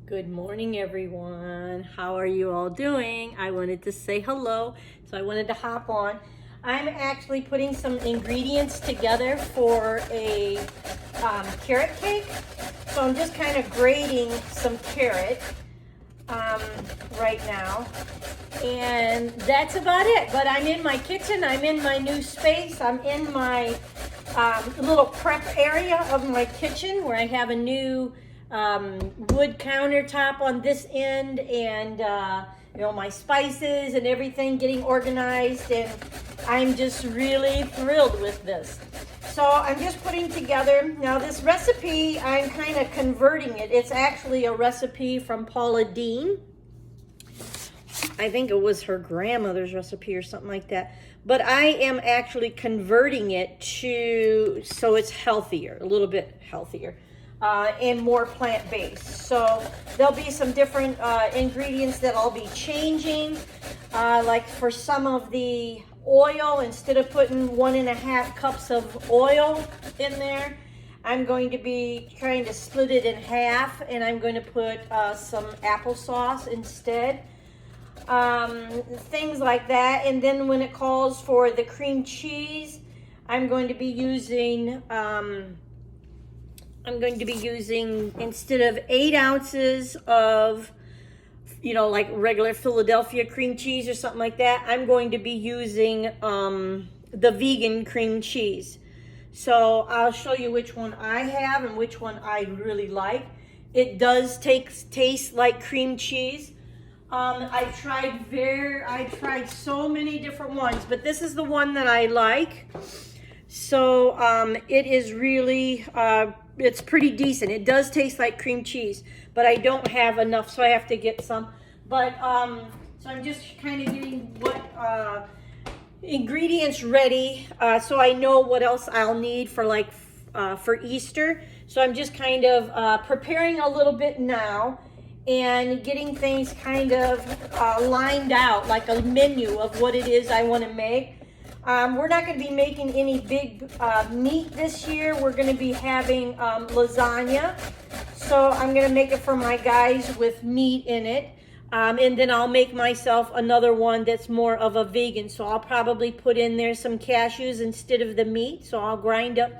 Good morning, everyone. How are you all doing? I wanted to say hello, so I wanted to hop on. I'm actually putting some ingredients together for a carrot cake. So I'm just kind of grating some carrot right now. And that's about it. But I'm in my kitchen. I'm in my new space. I'm in my little prep area of my kitchen where I have a new wood countertop on this end, and my spices and everything getting organized, and I'm just really thrilled with this. So I'm just putting together, now this recipe, I'm kind of converting it. It's actually a recipe from Paula Deen. I think it was her grandmother's recipe or something like that. But I am actually converting it so it's healthier, a little bit healthier. And more plant-based. So there'll be some different ingredients that I'll be changing. Like for some of the oil, instead of putting 1.5 cups of oil in there, I'm going to be trying to split it in half, and I'm going to put some applesauce instead. Things like that. And then when it calls for the cream cheese, I'm going to be using instead of 8 ounces of, like regular Philadelphia cream cheese or something like that, I'm going to be using the vegan cream cheese. So I'll show you which one I have and which one I really like. It does taste like cream cheese. I tried so many different ones, but this is the one that I like. So it is really, it's pretty decent. It does taste like cream cheese, but I don't have enough, so I have to get some. But so I'm just kind of getting what ingredients ready, so I know what else I'll need for for Easter. So I'm just kind of preparing a little bit now and getting things kind of lined out, like a menu of what it is I want to make. We're not going to be making any big meat this year. We're going to be having lasagna. So I'm going to make it for my guys with meat in it. And then I'll make myself another one that's more of a vegan. So I'll probably put in there some cashews instead of the meat. So I'll grind up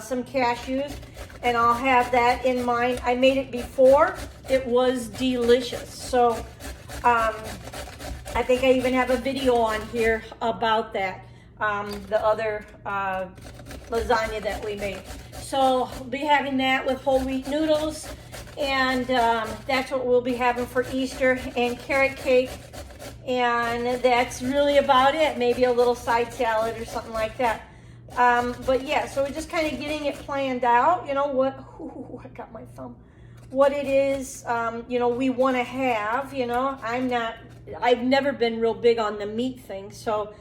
some cashews, and I'll have that in mind. I made it before. It was delicious. So I think I even have a video on here about that. The other lasagna that we made. So we'll be having that with whole wheat noodles, and that's what we'll be having for Easter, and carrot cake, and that's really about it. Maybe a little side salad or something like that. But yeah, so we're just kind of getting it planned out. I got my thumb. What it is, we want to have. I've never been real big on the meat thing, so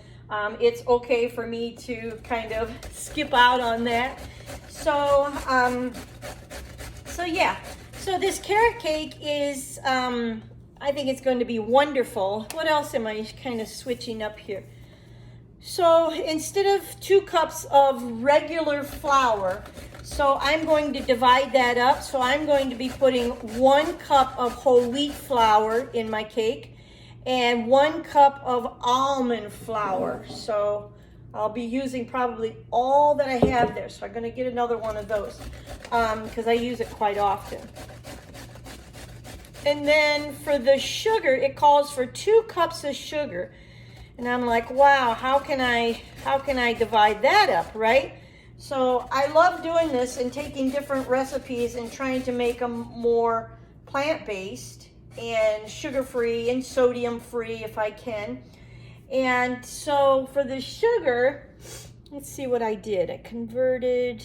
it's okay for me to kind of skip out on that. So yeah. So this carrot cake is, I think it's going to be wonderful. What else am I kind of switching up here? So instead of 2 cups of regular flour, so I'm going to divide that up. So I'm going to be putting 1 cup of whole wheat flour in my cake, and 1 cup of almond flour. So I'll be using probably all that I have there. So I'm going to get another one of those because I use it quite often. And then for the sugar, it calls for 2 cups of sugar. And I'm like, wow, how can I divide that up, right? So I love doing this and taking different recipes and trying to make them more plant-based and sugar-free and sodium-free if I can. And so for the sugar, let's see what I did. I converted,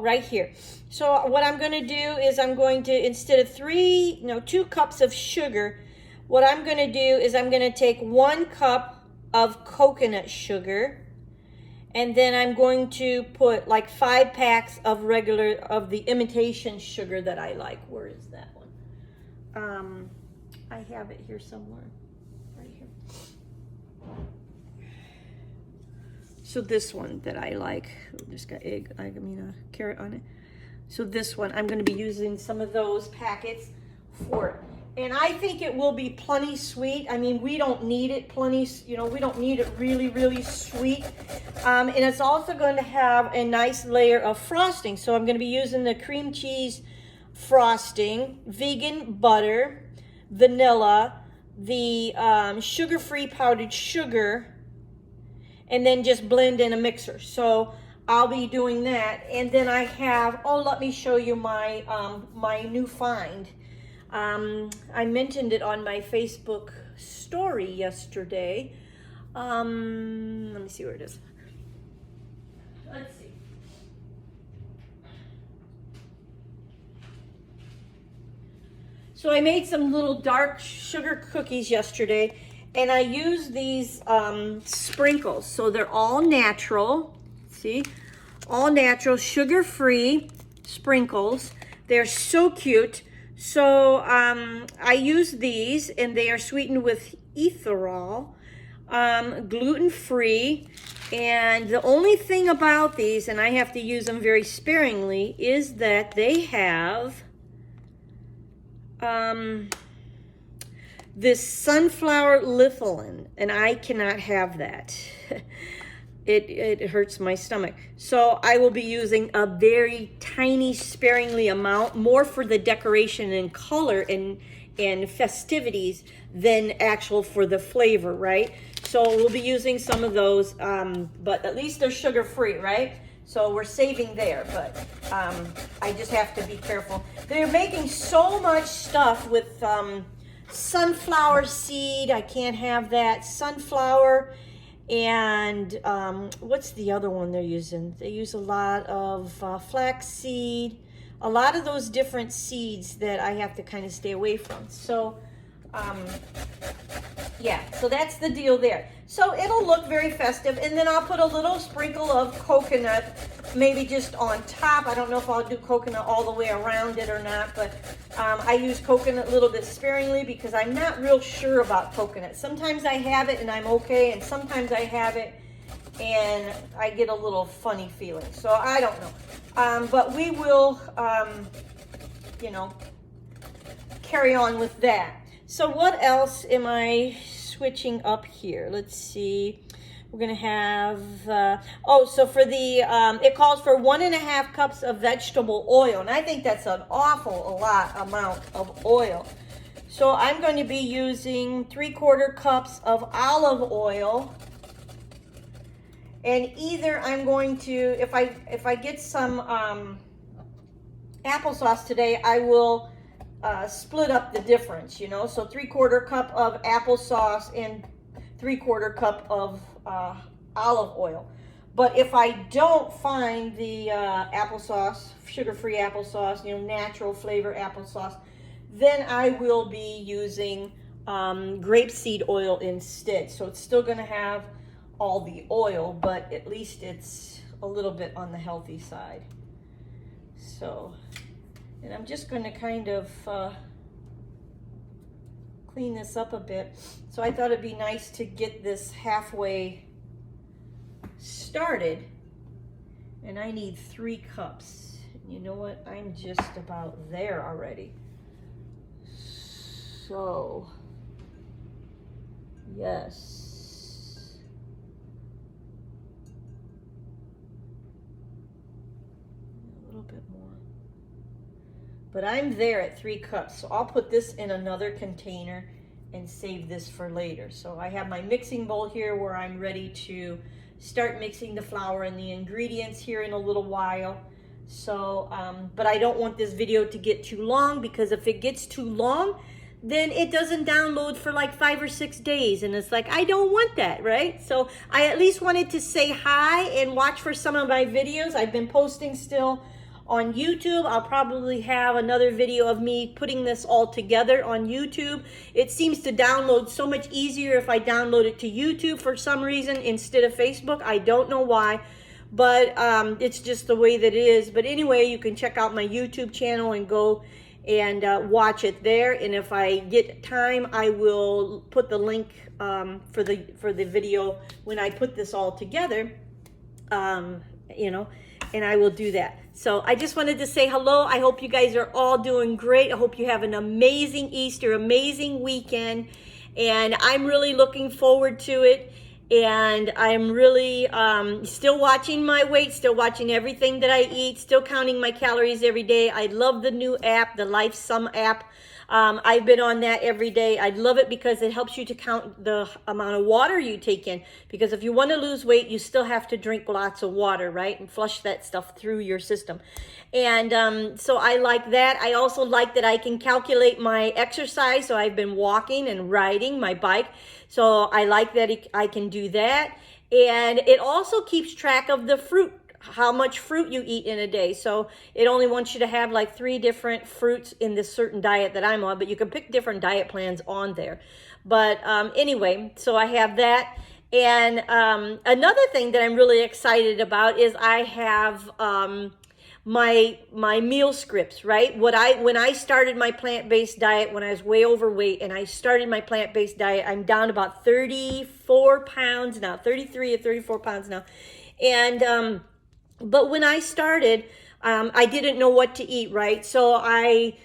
right here. So what I'm going to do is I'm going to, instead of 2 cups of sugar, what I'm going to do is I'm going to take 1 cup of coconut sugar, and then I'm going to put like 5 packs of the imitation sugar that I like. Where is that one? I have it here somewhere. Right here. So this one that I like, just got egg, I mean a carrot on it. So this one, I'm going to be using some of those packets for it. And I think it will be plenty sweet. I mean, we don't need it plenty, you know, we don't need it really, really sweet. And it's also going to have a nice layer of frosting. So I'm going to be using the cream cheese frosting, vegan butter, vanilla, the sugar-free powdered sugar, and then just blend in a mixer. So I'll be doing that. And then I have, oh, let me show you my, my new find. I mentioned it on my Facebook story yesterday. Let me see where it is. Let's see. So I made some little dark sugar cookies yesterday, and I used these sprinkles. So they're all natural, see? All natural, sugar-free sprinkles. They're so cute. So I use these, and they are sweetened with ethanol, gluten-free. And the only thing about these, and I have to use them very sparingly, is that they have this sunflower lithium, and I cannot have that. It hurts my stomach. So I will be using a very tiny, sparingly amount, more for the decoration and color and festivities than actual for the flavor, right? So we'll be using some of those, but at least they're sugar-free, right? So we're saving there, but I just have to be careful. They're making so much stuff with sunflower seed. I can't have that. Sunflower. And what's the other one they're using? They use a lot of flax seed, a lot of those different seeds that I have to kind of stay away from. So, yeah, so that's the deal there. So it'll look very festive, and then I'll put a little sprinkle of coconut, maybe just on top. I don't know if I'll do coconut all the way around it or not, but I use coconut a little bit sparingly because I'm not real sure about coconut. Sometimes I have it and I'm okay, and sometimes I have it and I get a little funny feeling. So I don't know. But we will, you know, carry on with that. So what else am I switching up here? Let's see. We're gonna have, so for the, it calls for 1.5 cups of vegetable oil. And I think that's an awful amount of oil. So I'm going to be using 3/4 cups of olive oil. And either I'm going to, if I get some applesauce today, I will split up the difference, you know. So 3/4 cup of applesauce and 3/4 cup of olive oil. But if I don't find the applesauce, sugar-free applesauce, you know, natural flavor applesauce, then I will be using grapeseed oil instead. So it's still going to have all the oil, but at least it's a little bit on the healthy side. So, and I'm just going to kind of clean this up a bit. So I thought it'd be nice to get this halfway started, and I need 3 cups. You know what? I'm just about there already. So, yes. A little bit more. But I'm there at 3 cups, so I'll put this in another container and save this for later. So I have my mixing bowl here where I'm ready to start mixing the flour and the ingredients here in a little while. So, but I don't want this video to get too long, because if it gets too long, then it doesn't download for like 5 or 6 days. And it's like, I don't want that, right? So I at least wanted to say hi and watch for some of my videos. I've been posting still on YouTube. I'll probably have another video of me putting this all together on YouTube. It seems to download so much easier if I download it to YouTube for some reason instead of Facebook. I don't know why, but it's just the way that it is. But anyway, you can check out my YouTube channel and go and watch it there. And if I get time, I will put the link for the video when I put this all together. you know, and I will do that. So I just wanted to say hello. I hope you guys are all doing great. I hope you have an amazing Easter, amazing weekend, and I'm really looking forward to it. And I'm really still watching my weight, still watching everything that I eat, still counting my calories every day. I love the new app, the LifeSum app. I've been on that every day. I love it because it helps you to count the amount of water you take in. Because if you want to lose weight, you still have to drink lots of water, right? And flush that stuff through your system. And so I like that. I also like that I can calculate my exercise. So I've been walking and riding my bike. So I like that I can do that. And it also keeps track of the fruit, how much fruit you eat in a day. So it only wants you to have like 3 different fruits in this certain diet that I'm on, but you can pick different diet plans on there. But anyway, so I have that. And another thing that I'm really excited about is I have my meal scripts, right? When I started my plant-based diet, when I was way overweight and I started my plant-based diet, I'm down about 34 pounds now, 33 or 34 pounds now. And but when I started, I didn't know what to eat, right? So I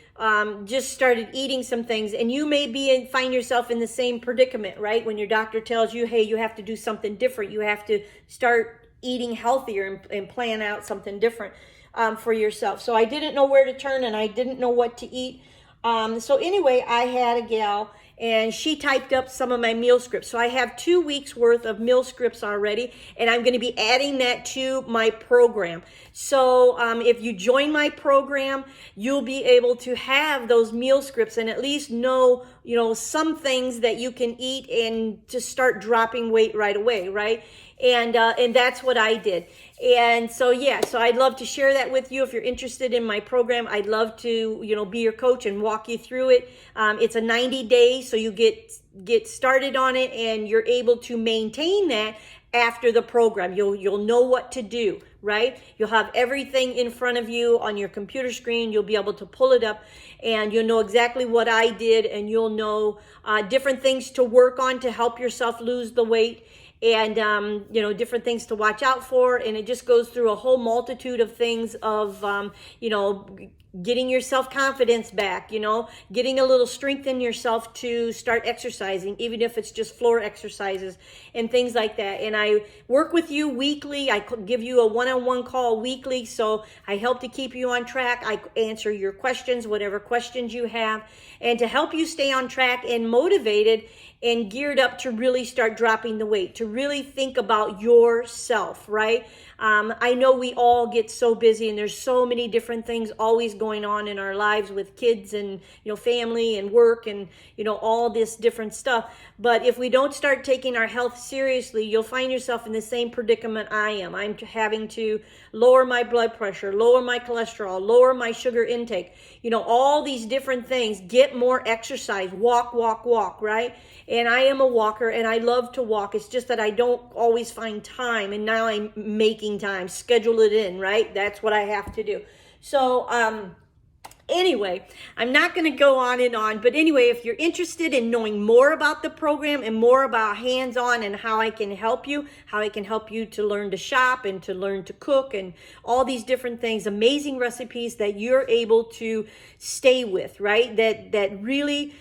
just started eating some things, and you may find yourself in the same predicament, right? When your doctor tells you, hey, you have to do something different. You have to start eating healthier and plan out something different for yourself. So I didn't know where to turn, and I didn't know what to eat. So anyway, I had a gal, and she typed up some of my meal scripts. So I have 2 weeks worth of meal scripts already, and I'm going to be adding that to my program. So if you join my program, you'll be able to have those meal scripts and at least know, you know, some things that you can eat and to start dropping weight right away, right? And that's what I did. And so, yeah, so I'd love to share that with you. If you're interested in my program, I'd love to, you know, be your coach and walk you through it. It's a 90 days, so you get started on it and you're able to maintain that after the program. You'll know what to do, right? You'll have everything in front of you on your computer screen. You'll be able to pull it up and you'll know exactly what I did, and you'll know different things to work on to help yourself lose the weight. And, you know, different things to watch out for. And it just goes through a whole multitude of things of, you know, getting your self-confidence back, you know, getting a little strength in yourself to start exercising, even if it's just floor exercises and things like that. And I work with you weekly. I give you a one-on-one call weekly. So I help to keep you on track. I answer your questions, whatever questions you have, and to help you stay on track and motivated and geared up to really start dropping the weight, to really think about yourself, right? I know we all get so busy and there's so many different things always going on in our lives with kids and, you know, family and work and, you know, all this different stuff. But if we don't start taking our health seriously, you'll find yourself in the same predicament I am. I'm having to lower my blood pressure, lower my cholesterol, lower my sugar intake, you know, all these different things, get more exercise, walk, right? And I am a walker and I love to walk. It's just that I don't always find time, and now I'm making time, schedule it in, right? That's what I have to do. So, anyway, I'm not going to go on and on, but anyway, if you're interested in knowing more about the program and more about hands-on and how I can help you to learn to shop and to learn to cook and all these different things, amazing recipes that you're able to stay with, right? That really,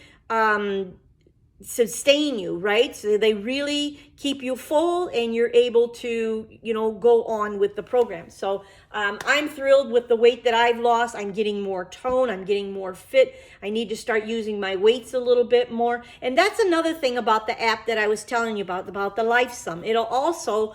sustain you, right? So they really keep you full and you're able to, you know, go on with the program. So I'm thrilled with the weight that I've lost. I'm getting more tone. I'm getting more fit. I need to start using my weights a little bit more. And that's another thing about the app that I was telling you about the LifeSum. It'll also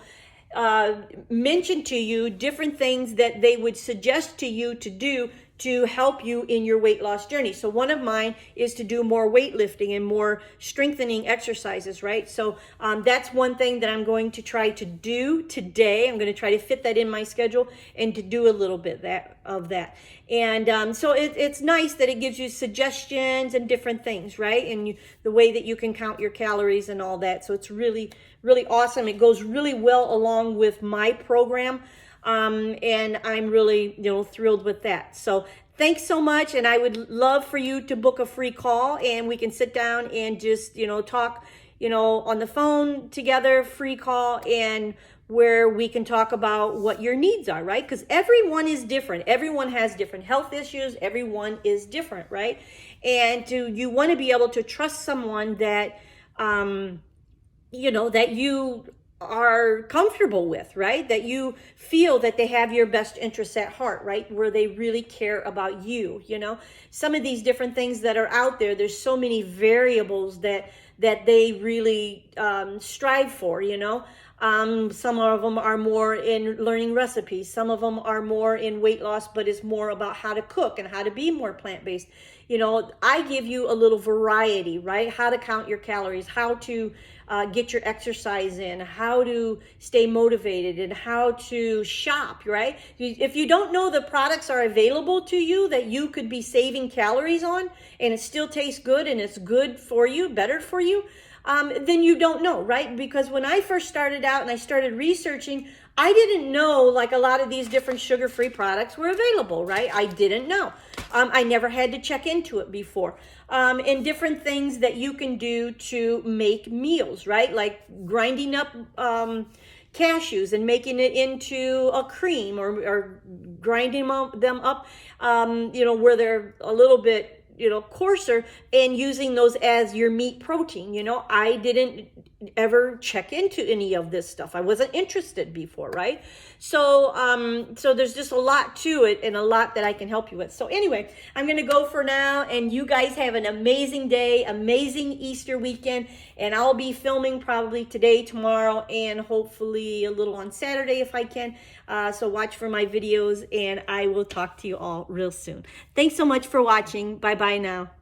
mention to you different things that they would suggest to you to do to help you in your weight loss journey. So one of mine is to do more weightlifting and more strengthening exercises, right? So that's one thing that I'm going to try to do today. I'm going to try to fit that in my schedule and to do a little bit of that. And so it's nice that it gives you suggestions and different things, right? And the way that you can count your calories and all that. So it's really, really awesome. It goes really well along with my program. And I'm really, you know, thrilled with that. So thanks so much. And I would love for you to book a free call and we can sit down and just, you know, talk, you know, on the phone together, free call, and where we can talk about what your needs are, right? Because everyone is different. Everyone has different health issues. Everyone is different, right? And you want to be able to trust someone that, that you are comfortable with, right? That you feel that they have your best interests at heart, right? Where they really care about you, Some of these different things that are out there, there's so many variables that they really strive for, Some of them are more in learning recipes. Some of them are more in weight loss, but it's more about how to cook and how to be more plant-based. I give you a little variety, right? How to count your calories, how to get your exercise in, how to stay motivated, and how to shop, right? If you don't know the products are available to you that you could be saving calories on, and it still tastes good and it's good for you, better for you, then you don't know, right? Because when I first started out and I started researching, I didn't know like a lot of these different sugar-free products were available, right? I didn't know. I never had to check into it before. And different things that you can do to make meals, right? Like grinding up cashews and making it into a cream, or grinding them up, where they're a little bit coarser, and using those as your meat protein. I didn't ever check into any of this stuff. I wasn't interested before, right? So there's just a lot to it, and a lot that I can help you with. So anyway, I'm going to go for now, and you guys have an amazing day, amazing Easter weekend, and I'll be filming probably today, tomorrow, and hopefully a little on Saturday if I can. So watch for my videos, and I will talk to you all real soon. Thanks so much for watching. Bye-bye now.